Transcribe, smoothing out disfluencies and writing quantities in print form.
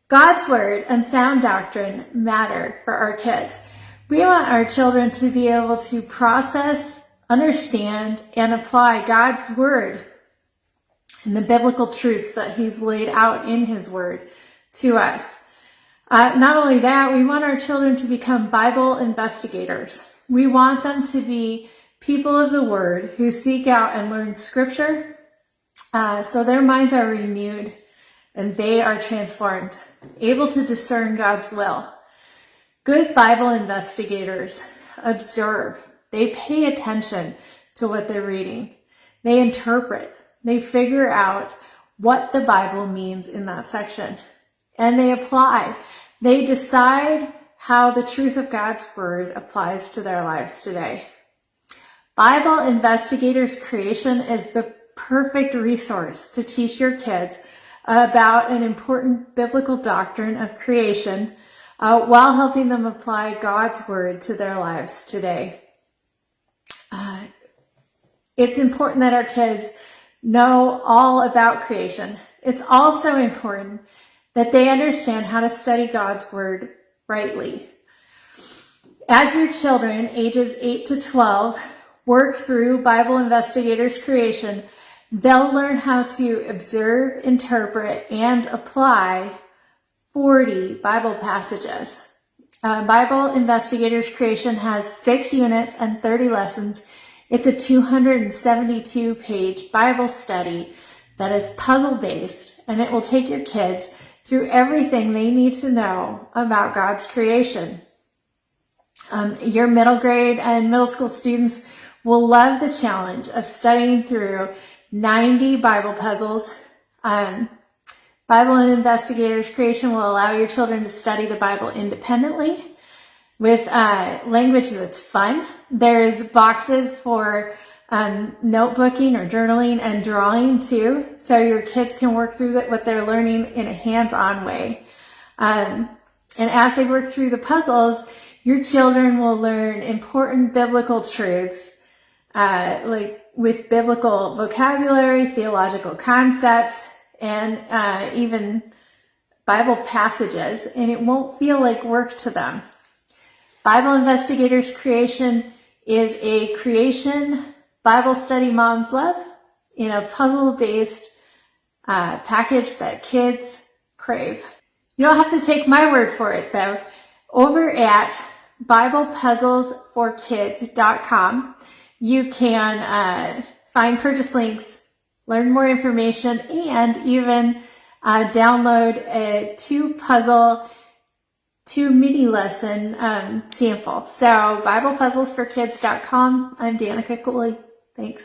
God's word and sound doctrine matter for our kids. We want our children to be able to process, understand, and apply God's word and the biblical truths that he's laid out in his word to us. Not only that, we want our children to become Bible investigators. We want them to be people of the word who seek out and learn scripture, so their minds are renewed and they are transformed, able to discern God's will. Good Bible investigators observe. They pay attention to what they're reading. They interpret. They figure out what the Bible means in that section. And they apply. They decide how the truth of God's word applies to their lives today. Bible Investigators Creation is the perfect resource to teach your kids about an important biblical doctrine of creation while helping them apply God's word to their lives today. It's important that our kids know all about creation. It's also important that they understand how to study God's word rightly. As your children, ages 8 to 12, work through Bible Investigators Creation, they'll learn how to observe, interpret, and apply 40 Bible passages. Bible Investigators Creation has 6 units and 30 lessons. It's a 272-page Bible study that is puzzle-based, and it will take your kids through everything they need to know about God's creation. Your middle grade and middle school students will love the challenge of studying through 90 Bible puzzles. Bible Investigators Creation will allow your children to study the Bible independently with language that's fun. There's boxes for notebooking or journaling and drawing too, so your kids can work through what they're learning in a hands-on way. And as they work through the puzzles, your children will learn important biblical truths, like with biblical vocabulary, theological concepts, and even Bible passages, and it won't feel like work to them. Bible Investigators Creation is a creation Bible study moms love in a puzzle-based package that kids crave. You don't have to take my word for it, though. Over at BiblePuzzlesForKids.com, you can find purchase links, learn more information, and even download a 2-puzzle, 2 mini lesson sample. So BiblePuzzlesForKids.com. I'm Danica Cooley. Thanks.